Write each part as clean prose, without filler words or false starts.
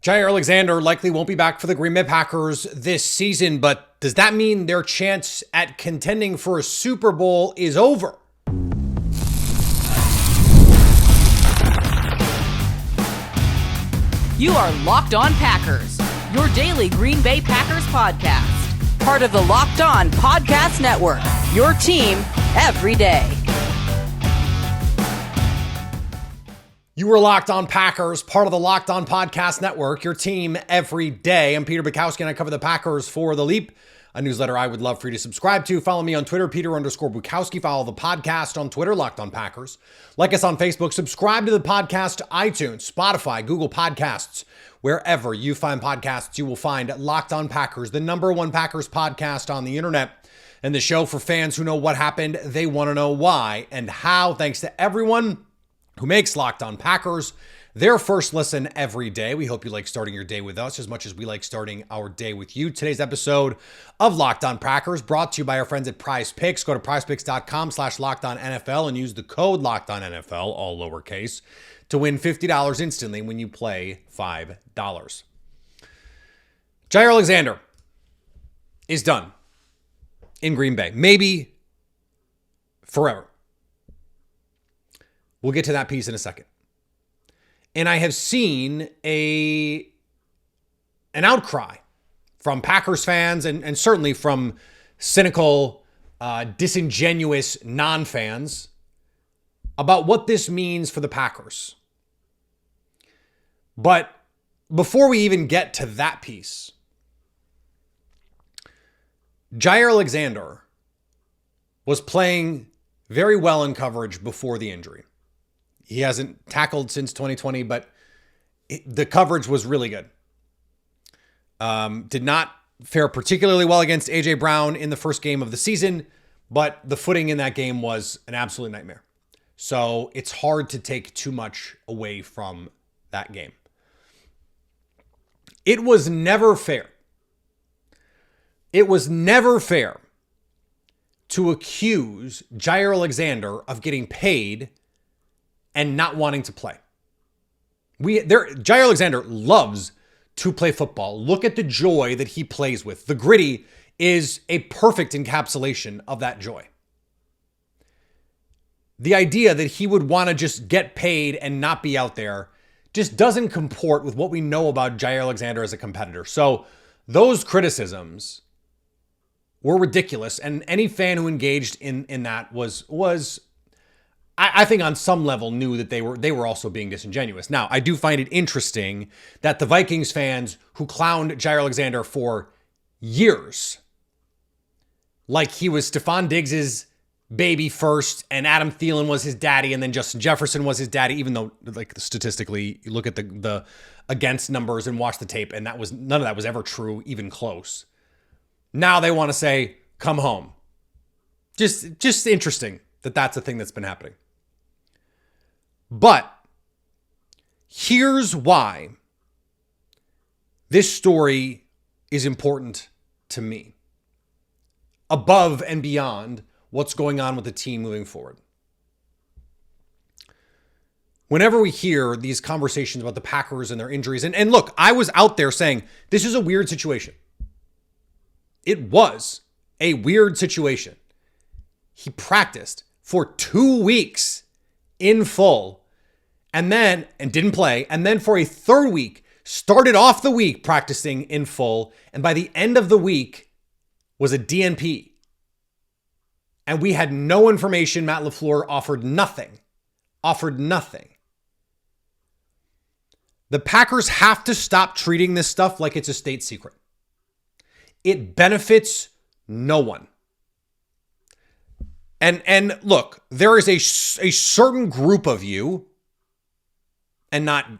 Jaire Alexander likely won't be back for the Green Bay Packers this season, but does that mean their chance at contending for a Super Bowl is over? You are Locked On Packers, your daily Green Bay Packers podcast. Part of the Locked On Podcast Network, your team every day. You were Locked On Packers, part of the Locked On Podcast Network, your team every day. I'm Peter Bukowski, and I cover the Packers for The Leap, a newsletter I would love for you to subscribe to. Follow me on Twitter, Peter_Bukowski. Follow the podcast on Twitter, Locked On Packers. Like us on Facebook. Subscribe to the podcast, iTunes, Spotify, Google Podcasts. Wherever you find podcasts, you will find Locked On Packers, the #1 Packers podcast on the internet, and the show for fans who know what happened, they want to know why and how. Thanks to everyone who makes Locked On Packers their first listen every day. We hope you like starting your day with us as much as we like starting our day with you. Today's episode of Locked On Packers brought to you by our friends at PrizePicks. Go to prizepicks.com/LockedOnNFL and use the code LockedOnNFL, all lowercase, to win $50 instantly when you play $5. Jaire Alexander is done in Green Bay. Maybe forever. We'll get to that piece in a second. And I have seen an outcry from Packers fans and certainly from cynical, disingenuous non-fans about what this means for the Packers. But before we even get to that piece, Jaire Alexander was playing very well in coverage before the injury. He hasn't tackled since 2020, but the coverage was really good. Did not fare particularly well against A.J. Brown in the first game of the season, but the footing in that game was an absolute nightmare. So it's hard to take too much away from that game. It was never fair. It was never fair to accuse Jaire Alexander of getting paid and not wanting to play. Jaire Alexander loves to play football. Look at the joy that he plays with. The gritty is a perfect encapsulation of that joy. The idea that he would want to just get paid and not be out there just doesn't comport with what we know about Jaire Alexander as a competitor. So those criticisms were ridiculous, and any fan who engaged in that was I think on some level knew that they were also being disingenuous. Now, I do find it interesting that the Vikings fans who clowned Jaire Alexander for years, like he was Stephon Diggs's baby first, and Adam Thielen was his daddy, and then Justin Jefferson was his daddy, even though, like, statistically, you look at the against numbers and watch the tape, and none of that was ever true, even close. Now they want to say, come home. Just interesting that that's a thing that's been happening. But here's why this story is important to me, above and beyond what's going on with the team moving forward. Whenever we hear these conversations about the Packers and their injuries, and look, I was out there saying, this is a weird situation. It was a weird situation. He practiced for 2 weeks in full and didn't play. And then for a third week, started off the week practicing in full. And by the end of the week was a DNP. And we had no information. Matt LaFleur offered nothing. The Packers have to stop treating this stuff like it's a state secret. It benefits no one. And look, there is a certain group of you, and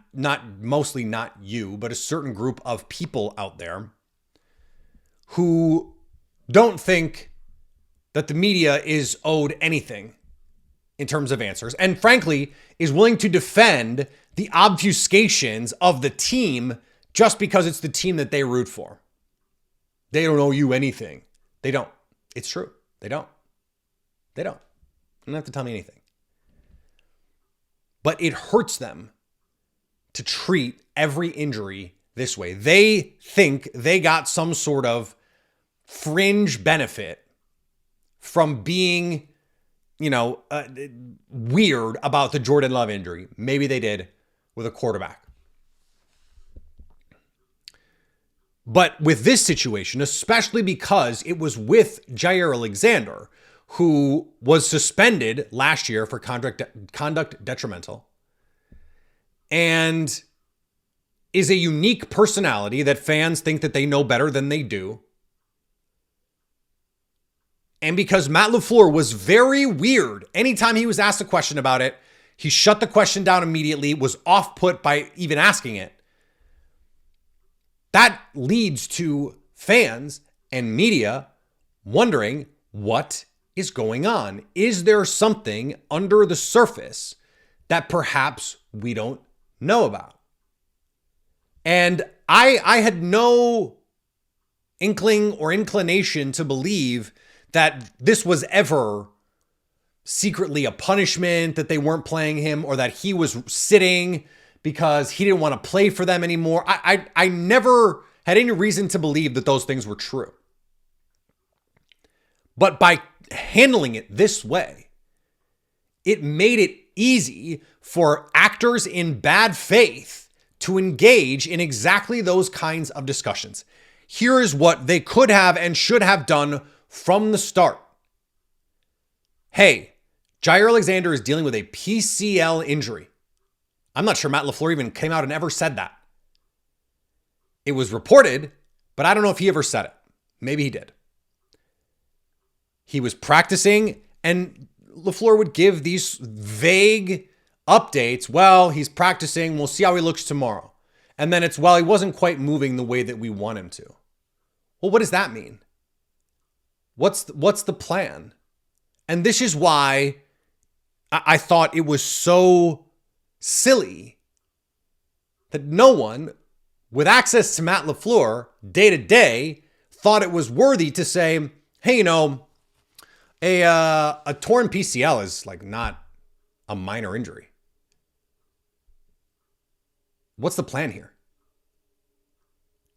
mostly not you, but a certain group of people out there who don't think that the media is owed anything in terms of answers, and frankly, is willing to defend the obfuscations of the team just because it's the team that they root for. They don't owe you anything. They don't. It's true. They don't. You don't have to tell me anything. But it hurts them to treat every injury this way. They think they got some sort of fringe benefit from being, weird about the Jordan Love injury. Maybe they did with a quarterback. But with this situation, especially because it was with Jaire Alexander, who was suspended last year for conduct detrimental, and is a unique personality that fans think that they know better than they do. And because Matt LaFleur was very weird, anytime he was asked a question about it, he shut the question down immediately, was off put by even asking it. That leads to fans and media wondering what is going on. Is there something under the surface that perhaps we don't know about? And I had no inkling or inclination to believe that this was ever secretly a punishment, that they weren't playing him, or that he was sitting because he didn't want to play for them anymore. I never had any reason to believe that those things were true. But by handling it this way, it made it easy for actors in bad faith to engage in exactly those kinds of discussions. Here is what they could have and should have done from the start. Hey, Jaire Alexander is dealing with a PCL injury. I'm not sure Matt LaFleur even came out and ever said that. It was reported, but I don't know if he ever said it. Maybe he did. He was practicing, and LaFleur would give these vague updates. Well, he's practicing. We'll see how he looks tomorrow. And then it's, well, he wasn't quite moving the way that we want him to. Well, what does that mean? What's the plan? And this is why I thought it was so silly that no one with access to Matt LaFleur day to day thought it was worthy to say, hey, a torn PCL is like not a minor injury. What's the plan here?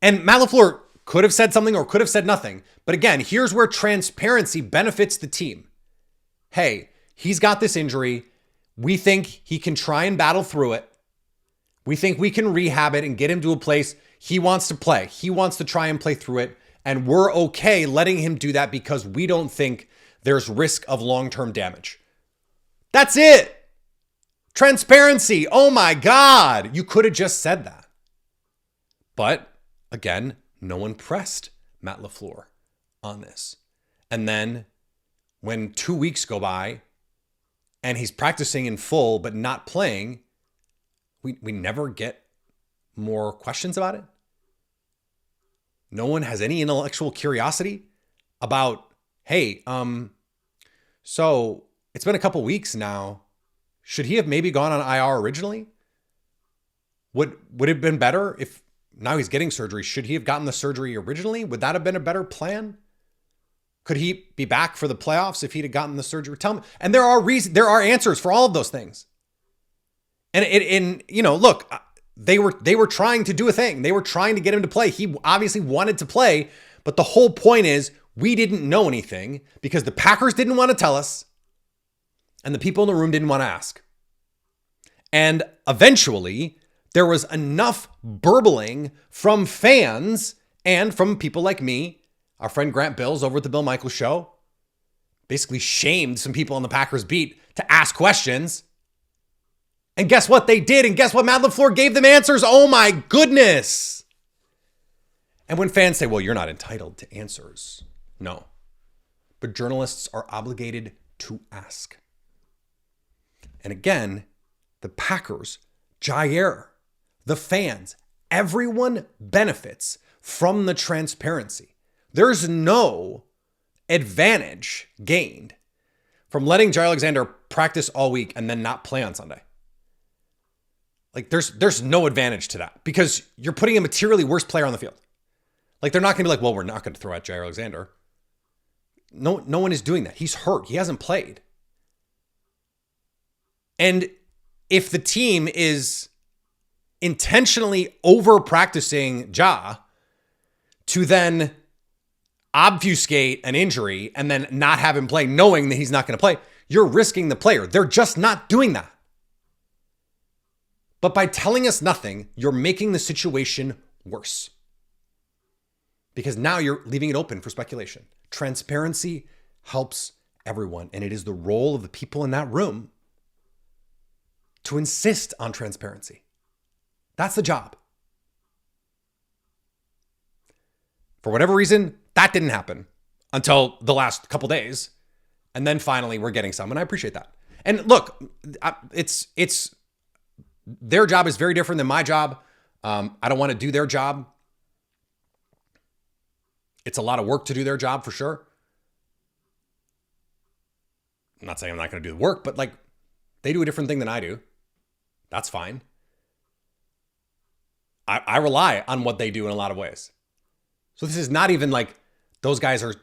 And Matt LaFleur could have said something or could have said nothing. But again, here's where transparency benefits the team. Hey, he's got this injury. We think he can try and battle through it. We think we can rehab it and get him to a place he wants to play. He wants to try and play through it. And we're okay letting him do that because we don't think there's risk of long-term damage. That's it. Transparency. Oh my God. You could have just said that. But again, no one pressed Matt LaFleur on this. And then when 2 weeks go by and he's practicing in full but not playing, we never get more questions about it. No one has any intellectual curiosity about, hey, so it's been a couple weeks now. Should he have maybe gone on IR originally? Would it have been better if now he's getting surgery? Should he have gotten the surgery originally? Would that have been a better plan? Could he be back for the playoffs if he'd have gotten the surgery? Tell me. And there are answers for all of those things. And look, they were trying to do a thing. They were trying to get him to play. He obviously wanted to play, but the whole point is we didn't know anything because the Packers didn't want to tell us and the people in the room didn't want to ask. And eventually there was enough burbling from fans and from people like me. Our friend Grant Bills over at the Bill Michaels Show basically shamed some people on the Packers beat to ask questions. And guess what they did? And guess what? Matt LaFleur gave them answers. Oh my goodness. And when fans say, well, you're not entitled to answers. No. But journalists are obligated to ask. And again, the Packers, Jaire, the fans, everyone benefits from the transparency. There's no advantage gained from letting Jaire Alexander practice all week and then not play on Sunday. Like there's no advantage to that because you're putting a materially worse player on the field. Like they're not going to be like, well, we're not going to throw out Jaire Alexander. No one is doing that. He's hurt. He hasn't played. And if the team is intentionally over practicing Ja to then obfuscate an injury and then not have him play knowing that he's not going to play, you're risking the player. They're just not doing that. But by telling us nothing, you're making the situation worse. Because now you're leaving it open for speculation. Transparency helps everyone, and it is the role of the people in that room to insist on transparency. That's the job. For whatever reason, that didn't happen until the last couple days. And then finally we're getting some, and I appreciate that. And look, it's their job is very different than my job. I don't want to do their job. It's a lot of work to do their job for sure. I'm not saying I'm not going to do the work, but like they do a different thing than I do. That's fine. I rely on what they do in a lot of ways. So this is not even like those guys are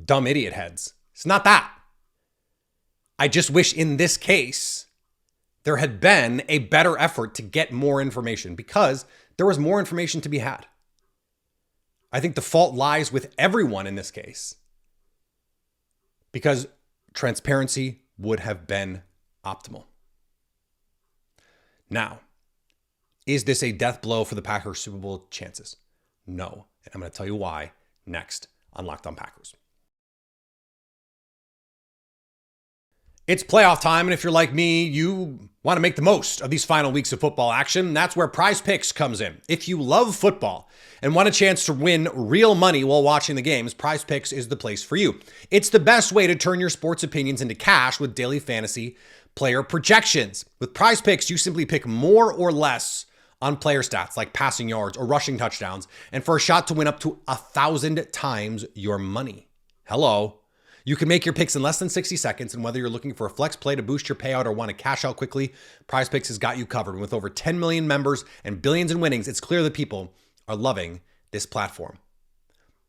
dumb idiot heads. It's not that. I just wish in this case there had been a better effort to get more information because there was more information to be had. I think the fault lies with everyone in this case because transparency would have been optimal. Now, is this a death blow for the Packers Super Bowl chances? No. And I'm going to tell you why next on Locked On Packers. It's playoff time, and if you're like me, you want to make the most of these final weeks of football action. That's where PrizePicks comes in. If you love football and want a chance to win real money while watching the games, PrizePicks is the place for you. It's the best way to turn your sports opinions into cash with daily fantasy player projections. With PrizePicks, you simply pick more or less on player stats like passing yards or rushing touchdowns, and for a shot to win up to 1,000 times your money. Hello. You can make your picks in less than 60 seconds, and whether you're looking for a flex play to boost your payout or want to cash out quickly, PrizePicks has got you covered. With over 10 million members and billions in winnings, it's clear that people are loving this platform.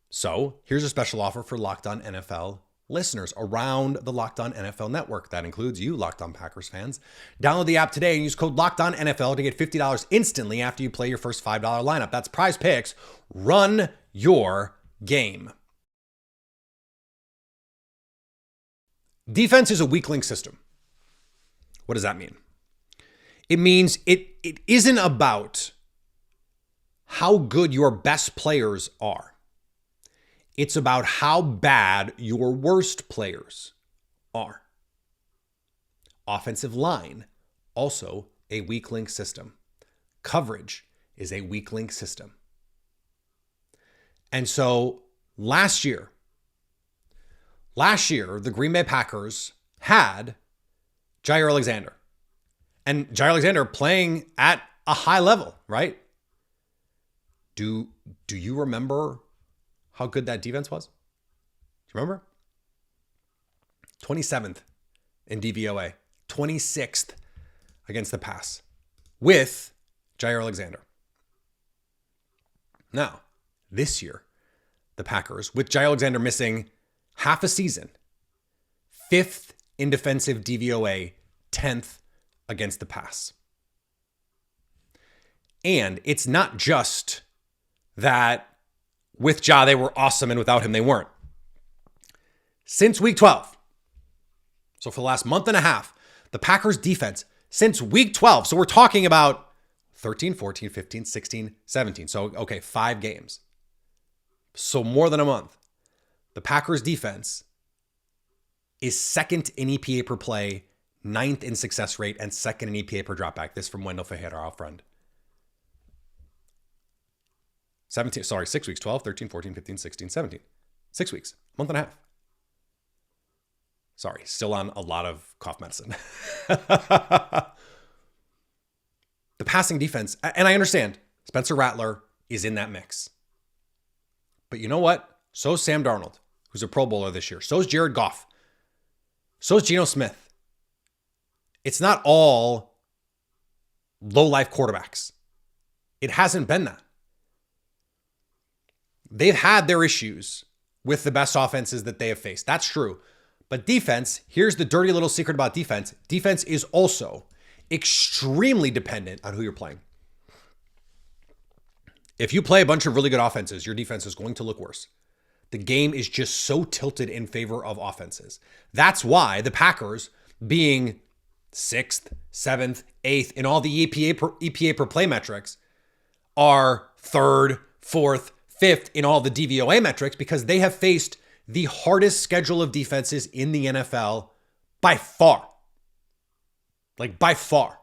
So here's a special offer for Locked On NFL listeners around the Locked On NFL network. That includes you, Locked On Packers fans. Download the app today and use code Locked On NFL to get $50 instantly after you play your first $5 lineup. That's PrizePicks. Run your game. Defense is a weak link system. What does that mean? It means it isn't about how good your best players are. It's about how bad your worst players are. Offensive line, also a weak link system. Coverage is a weak link system. And so last year, the Green Bay Packers had Jaire Alexander. And Jaire Alexander playing at a high level, right? Do you remember how good that defense was? Do you remember? 27th in DVOA, 26th against the pass with Jaire Alexander. Now, this year, the Packers, with Jaire Alexander missing half a season, 5th in defensive DVOA, 10th against the pass. And it's not just that with Ja, they were awesome, and without him, they weren't. Since week 12, so for the last month and a half, the Packers defense, since week 12, so we're talking about 13, 14, 15, 16, 17. So, okay, 5 games. So more than a month. The Packers defense is 2nd in EPA per play, 9th in success rate, and 2nd in EPA per dropback. This from Wendell Fajeda, our friend. 6 weeks, 12, 13, 14, 15, 16, 17. 6 weeks, month and a half. Sorry, still on a lot of cough medicine. The passing defense, and I understand, Spencer Rattler is in that mix. But you know what? So is Sam Darnold, who's a Pro Bowler this year. So is Jared Goff. So is Geno Smith. It's not all low-life quarterbacks. It hasn't been that. They've had their issues with the best offenses that they have faced. That's true. But defense, here's the dirty little secret about defense. Defense is also extremely dependent on who you're playing. If you play a bunch of really good offenses, your defense is going to look worse. The game is just so tilted in favor of offenses. That's why the Packers, being 6th, 7th, 8th in all the EPA per play metrics, are 3rd, 4th, 5th in all the DVOA metrics, because they have faced the hardest schedule of defenses in the NFL by far. Like, by far.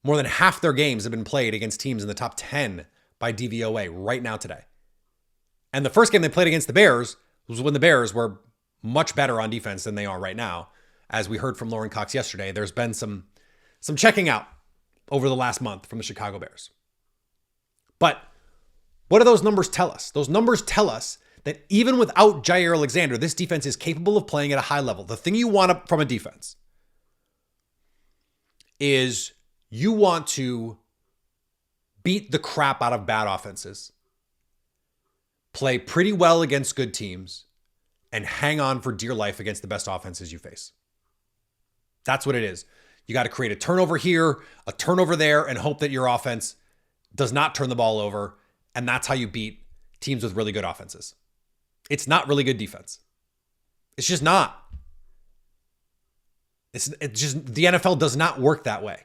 More than half their games have been played against teams in the top 10 by DVOA right now today. And the first game they played against the Bears was when the Bears were much better on defense than they are right now. As we heard from Lauren Cox yesterday, there's been some checking out over the last month from the Chicago Bears. But what do those numbers tell us? Those numbers tell us that even without Jaire Alexander, this defense is capable of playing at a high level. The thing you want from a defense is you want to beat the crap out of bad offenses, play pretty well against good teams, and hang on for dear life against the best offenses you face. That's what it is. You got to create a turnover here, a turnover there, and hope that your offense does not turn the ball over. And that's how you beat teams with really good offenses. It's not really good defense. It's just not. It's just, the NFL does not work that way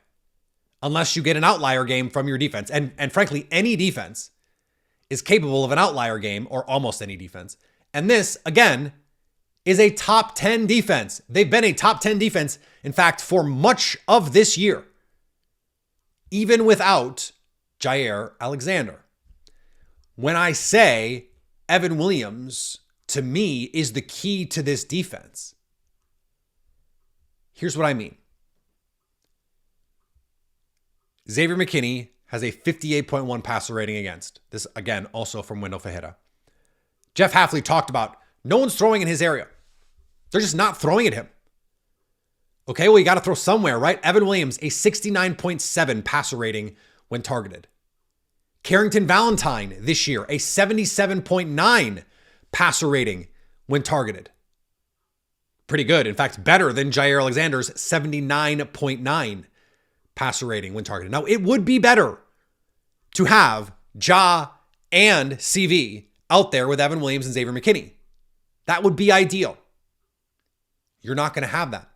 unless you get an outlier game from your defense. And frankly, any defense is capable of an outlier game, or almost any defense. And this, again, is a top 10 defense. They've been a top 10 defense, in fact, for much of this year, even without Jaire Alexander. When I say Evan Williams, to me, is the key to this defense, here's what I mean. Xavier McKinney has a 58.1 passer rating against. This, again, also from Wendell Fajita. Jeff Hafley talked about no one's throwing in his area. They're just not throwing at him. Okay, well, you got to throw somewhere, right? Evan Williams, a 69.7 passer rating when targeted. Carrington Valentine this year, a 77.9 passer rating when targeted. Pretty good. In fact, better than Jaire Alexander's 79.9 passer rating when targeted. Now, it would be better to have Ja and CV out there with Evan Williams and Xavier McKinney. That would be ideal. You're not going to have that.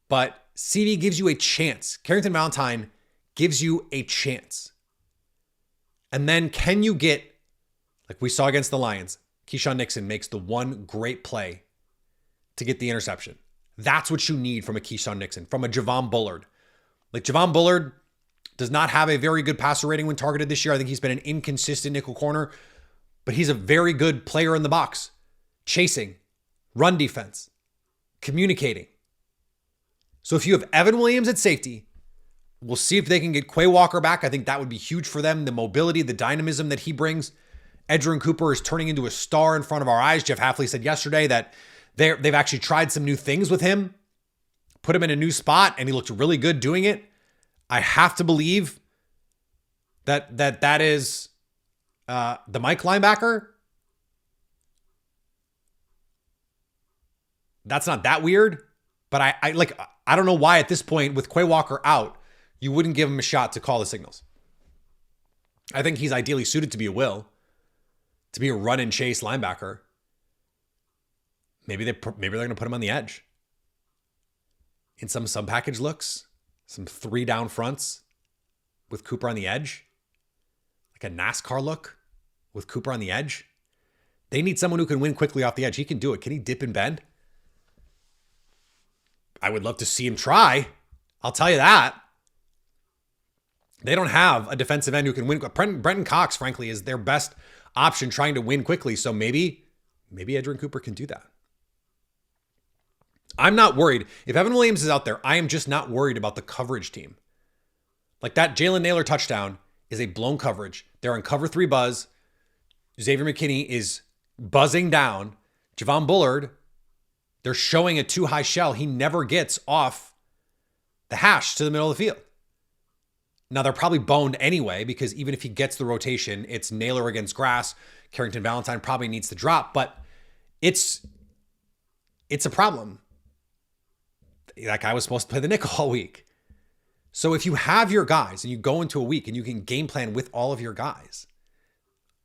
But CV gives you a chance. Carrington Valentine gives you a chance. And then can you get, like we saw against the Lions, Keyshawn Nixon makes the one great play to get the interception. That's what you need from a Keyshawn Nixon, from a Javon Bullard. Like, Javon Bullard does not have a very good passer rating when targeted this year. I think he's been an inconsistent nickel corner, but he's a very good player in the box, chasing, run defense, communicating. So if you have Evan Williams at safety, we'll see if they can get Quay Walker back. I think that would be huge for them. The mobility, the dynamism that he brings. Edgerrin Cooper is turning into a star in front of our eyes. Jeff Hafley said yesterday that they've actually tried some new things with him, put him in a new spot, and he looked really good doing it. I have to believe that is the Mike linebacker. That's not that weird, but I don't know why at this point, with Quay Walker out, you wouldn't give him a shot to call the signals. I think he's ideally suited to be a run and chase linebacker. Maybe they're going to put him on the edge in some sub-package looks, some 3 down fronts with Cooper on the edge, like a NASCAR look with Cooper on the edge. They need someone who can win quickly off the edge. He can do it. Can he dip and bend? I would love to see him try. I'll tell you that. They don't have a defensive end who can win. Brenton Cox, frankly, is their best option trying to win quickly. So maybe Edgerrin Cooper can do that. I'm not worried. If Evan Williams is out there, I am just not worried about the coverage team. Like, that Jalen Nailor touchdown is a blown coverage. They're on cover 3 buzz. Xavier McKinney is buzzing down. Javon Bullard, they're showing a too high shell. He never gets off the hash to the middle of the field. Now, they're probably boned anyway, because even if he gets the rotation, it's Nailor against grass. Carrington Valentine probably needs to drop, but it's a problem. That guy was supposed to play the nickel all week. So if you have your guys and you go into a week and you can game plan with all of your guys,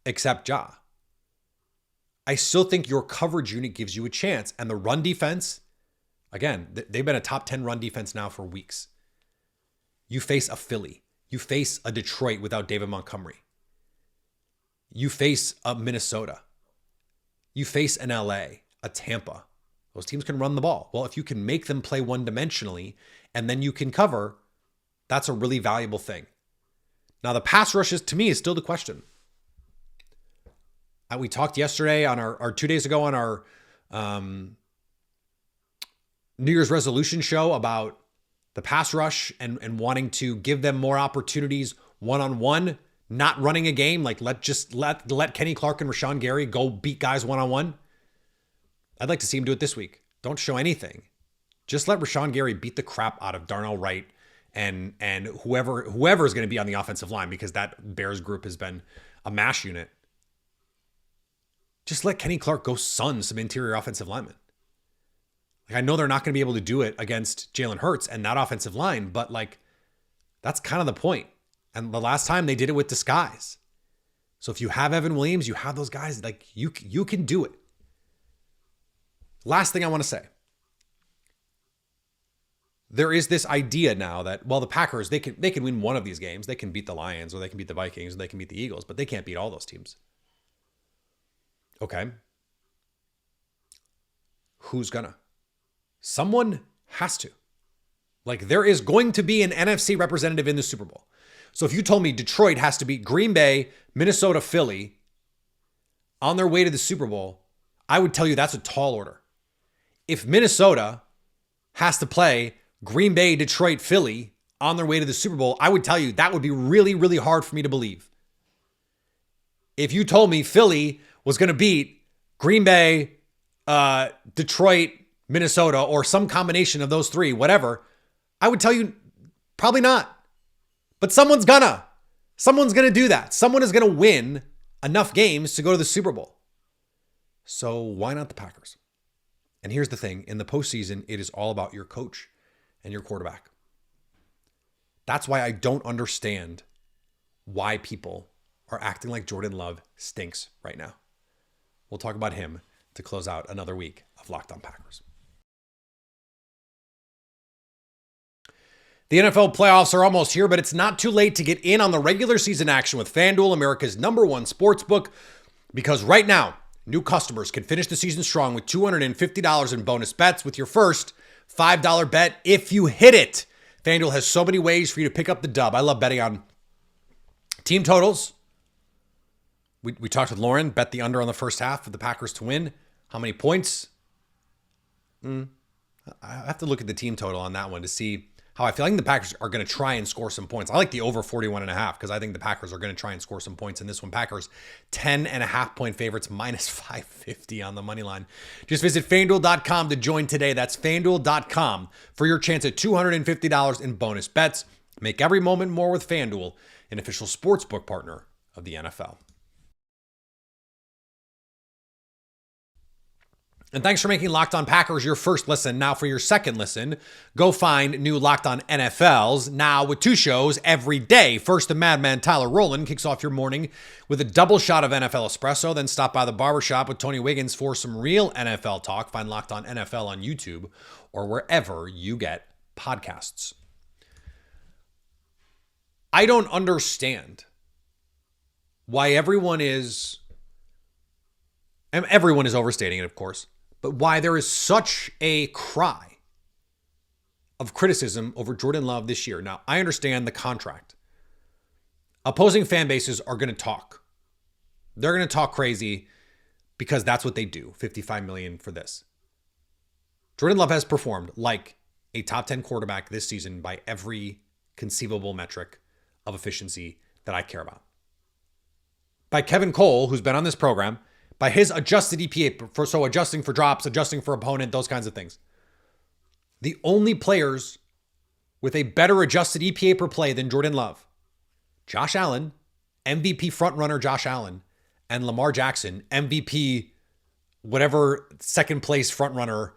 except Ja, I still think your coverage unit gives you a chance. And the run defense, again, they've been a top 10 run defense now for weeks. You face a Philly. You face a Detroit without David Montgomery. You face a Minnesota. You face an LA, a Tampa. Those teams can run the ball. Well, if you can make them play one-dimensionally and then you can cover, that's a really valuable thing. Now, the pass rushes, to me, is still the question. We talked yesterday on our 2 days ago on our New Year's resolution show about the pass rush and wanting to give them more opportunities one-on-one, not running a game. Like let Kenny Clark and Rashawn Gary go beat guys one-on-one. I'd like to see him do it this week. Don't show anything. Just let Rashawn Gary beat the crap out of Darnell Wright and whoever is going to be on the offensive line, because that Bears group has been a mash unit. Just let Kenny Clark go sun some interior offensive linemen. Like, I know they're not going to be able to do it against Jalen Hurts and that offensive line, but like, that's kind of the point. And the last time they did it with disguise. So if you have Evan Williams, you have those guys, like you can do it. Last thing I want to say. There is this idea now that, well, the Packers, they can win one of these games. They can beat the Lions, or they can beat the Vikings, or they can beat the Eagles, but they can't beat all those teams. Okay. Who's gonna? Someone has to. Like, there is going to be an NFC representative in the Super Bowl. So if you told me Detroit has to beat Green Bay, Minnesota, Philly on their way to the Super Bowl, I would tell you that's a tall order. If Minnesota has to play Green Bay, Detroit, Philly on their way to the Super Bowl, I would tell you that would be really, really hard for me to believe. If you told me Philly was going to beat Green Bay, Detroit, Minnesota, or some combination of those three, whatever, I would tell you probably not. But someone's gonna do that. Someone is gonna win enough games to go to the Super Bowl. So why not the Packers? And here's the thing, in the postseason, it is all about your coach and your quarterback. That's why I don't understand why people are acting like Jordan Love stinks right now. We'll talk about him to close out another week of Locked On Packers. The NFL playoffs are almost here, but it's not too late to get in on the regular season action with FanDuel, America's #1 sportsbook, because right now, new customers can finish the season strong with $250 in bonus bets with your first $5 bet if you hit it. FanDuel has so many ways for you to pick up the dub. I love betting on team totals. We talked with Lauren, bet the under on the first half for the Packers to win. How many points? I have to look at the team total on that one to see how I feel. Like the Packers are going to try and score some points. I like the over 41.5 because I think the Packers are going to try and score some points in this one. Packers 10.5 point favorites, minus 550 on the money line. Just visit FanDuel.com to join today. That's FanDuel.com for your chance at $250 in bonus bets. Make every moment more with FanDuel, an official sportsbook partner of the NFL. And thanks for making Locked On Packers your first listen. Now for your second listen, go find new Locked On NFLs, now with 2 shows every day. First, the madman Tyler Rowland kicks off your morning with a double shot of NFL espresso. Then stop by the barbershop with Tony Wiggins for some real NFL talk. Find Locked On NFL on YouTube or wherever you get podcasts. I don't understand why everyone is overstating it, of course, but why there is such a cry of criticism over Jordan Love this year. Now, I understand the contract. Opposing fan bases are going to talk. They're going to talk crazy because that's what they do. $55 million for this. Jordan Love has performed like a top 10 quarterback this season by every conceivable metric of efficiency that I care about. By Kevin Cole, who's been on this program, by his adjusted EPA, so adjusting for drops, adjusting for opponent, those kinds of things. The only players with a better adjusted EPA per play than Jordan Love, Josh Allen, MVP frontrunner Josh Allen, and Lamar Jackson, MVP, whatever second place frontrunner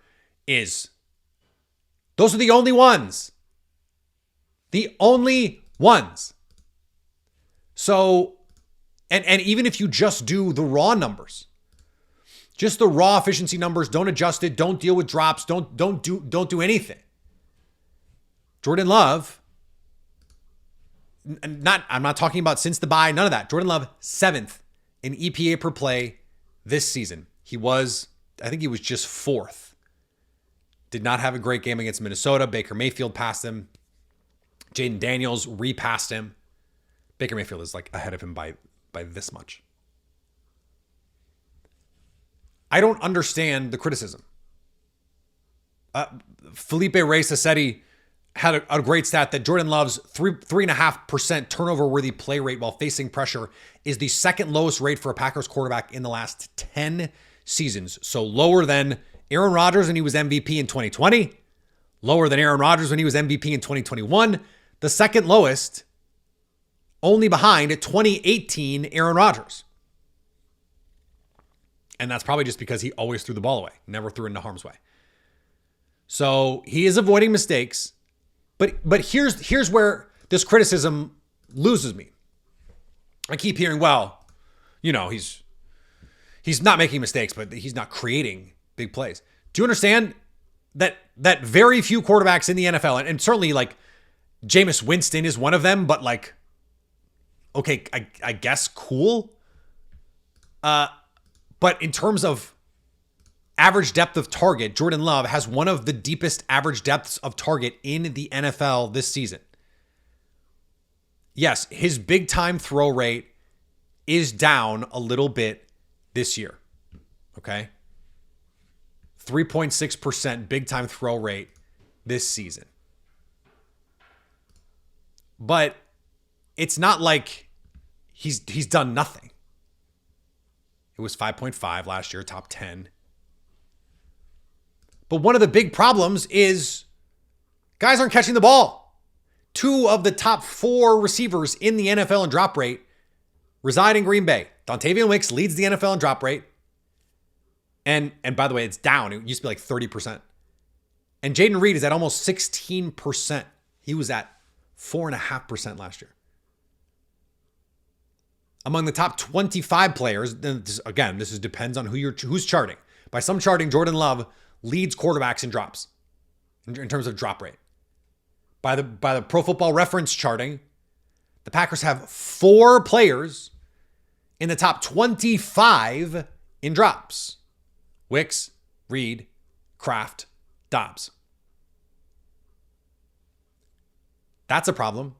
is. Those are the only ones. The only ones. So, and even if you just do the raw numbers, just the raw efficiency numbers, don't adjust it, don't deal with drops, don't do anything. Jordan Love, I'm not talking about since the bye, none of that. Jordan Love, 7th in EPA per play this season. I think he was just 4th. Did not have a great game against Minnesota. Baker Mayfield passed him. Jaden Daniels repassed him. Baker Mayfield is like ahead of him by this much. I don't understand the criticism. Felipe Reyes-Sassetti had a great stat that Jordan Love's 3.5% turnover-worthy play rate while facing pressure is the second lowest rate for a Packers quarterback in the last 10 seasons. So lower than Aaron Rodgers when he was MVP in 2020, lower than Aaron Rodgers when he was MVP in 2021, the second lowest, only behind 2018 Aaron Rodgers. And that's probably just because he always threw the ball away, never threw it into harm's way. So he is avoiding mistakes. But here's where this criticism loses me. I keep hearing, well, he's not making mistakes, but he's not creating big plays. Do you understand that very few quarterbacks in the NFL, and certainly like Jameis Winston is one of them, but like, okay, I guess cool. But in terms of average depth of target, Jordan Love has one of the deepest average depths of target in the NFL this season. Yes, his big time throw rate is down a little bit this year. Okay? 3.6% big time throw rate this season. But it's not like he's done nothing. It was 5.5 last year, top 10. But one of the big problems is guys aren't catching the ball. 2 of the top 4 receivers in the NFL in drop rate reside in Green Bay. Dontavian Wicks leads the NFL in drop rate. And by the way, it's down. It used to be like 30%. And Jaden Reed is at almost 16%. He was at 4.5% last year. Among the top 25 players, this depends on who's charting. By some charting, Jordan Love leads quarterbacks in drops in terms of drop rate. By the Pro Football Reference charting, the Packers have 4 players in the top 25 in drops. Wicks, Reed, Kraft, Dobbs. That's a problem.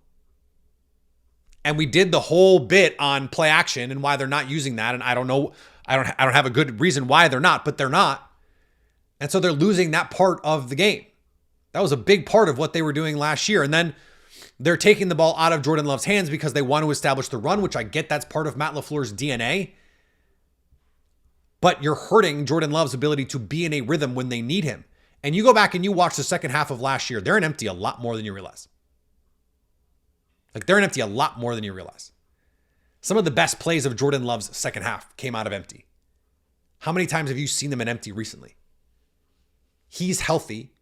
And we did the whole bit on play action and why they're not using that. And I don't know. I don't have a good reason why they're not, but they're not. And so they're losing that part of the game. That was a big part of what they were doing last year. And then they're taking the ball out of Jordan Love's hands because they want to establish the run, which I get that's part of Matt LaFleur's DNA. But you're hurting Jordan Love's ability to be in a rhythm when they need him. And you go back and you watch the second half of last year, they're in empty a lot more than you realize. They're in empty a lot more than you realize. Some of the best plays of Jordan Love's second half came out of empty. How many times have you seen them in empty recently? He's healthy.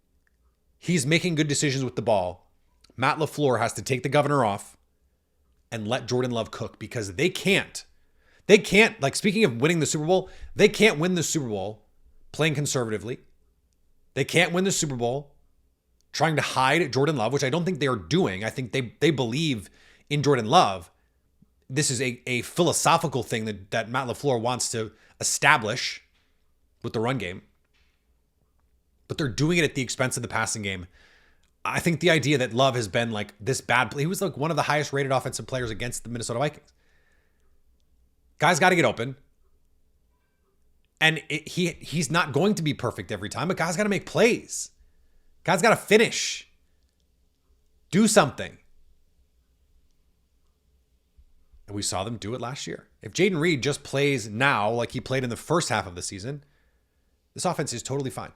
He's making good decisions with the ball. Matt LaFleur has to take the governor off and let Jordan Love cook because they can't, like speaking of winning the Super Bowl, they can't win the Super Bowl playing conservatively. They can't win the Super Bowl trying to hide Jordan Love, which I don't think they are doing. I think they believe in Jordan Love. This is a philosophical thing that Matt LaFleur wants to establish with the run game. But they're doing it at the expense of the passing game. I think the idea that Love has been like this bad, he was like one of the highest rated offensive players against the Minnesota Vikings. Guy's got to get open. And he's not going to be perfect every time, but guy's got to make plays. Guy's got to finish. Do something. And we saw them do it last year. If Jaden Reed just plays now like he played in the first half of the season, this offense is totally fine.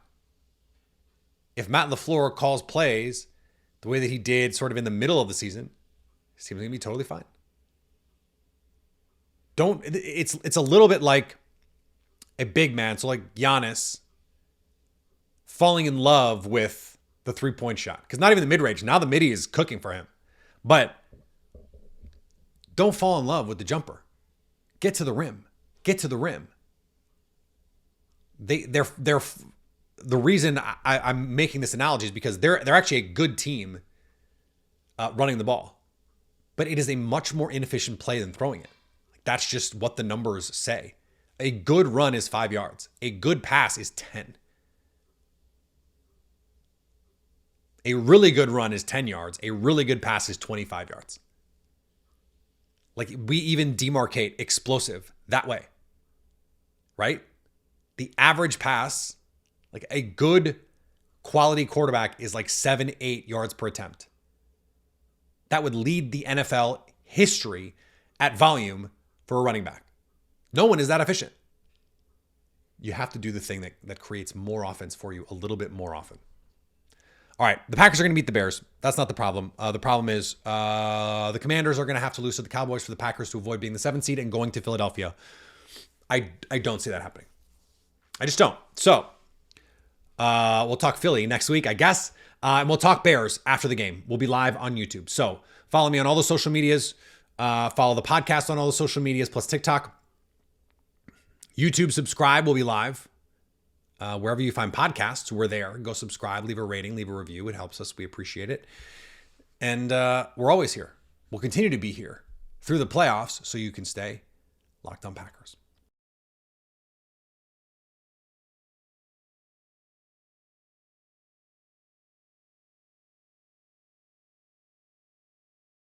If Matt LaFleur calls plays the way that he did sort of in the middle of the season, it seems going to be totally fine. It's a little bit like a big man. So like Giannis falling in love with the 3-point shot. Because not even the mid-range. Now the midi is cooking for him. But don't fall in love with the jumper. Get to the rim. Get to the rim. They're the reason I'm making this analogy is because they're actually a good team running the ball, but it is a much more inefficient play than throwing it. That's just what the numbers say. A good run is 5 yards. A good pass is 10. A really good run is 10 yards. A really good pass is 25 yards. Like, we even demarcate explosive that way, right? The average pass, like a good quality quarterback, is like 7-8 yards per attempt. That would lead the NFL history at volume for a running back. No one is that efficient. You have to do the thing that creates more offense for you a little bit more often. All right, the Packers are going to beat the Bears. That's not the problem. The problem is the Commanders are going to have to lose to the Cowboys for the Packers to avoid being the 7th seed and going to Philadelphia. I don't see that happening. I just don't. So we'll talk Philly next week, I guess. And we'll talk Bears after the game. We'll be live on YouTube. So follow me on all the social medias. Follow the podcast on all the social medias plus TikTok. YouTube, subscribe. We'll be live. Wherever you find podcasts, we're there. Go subscribe, leave a rating, leave a review. It helps us. We appreciate it. And we're always here. We'll continue to be here through the playoffs so you can stay locked on Packers.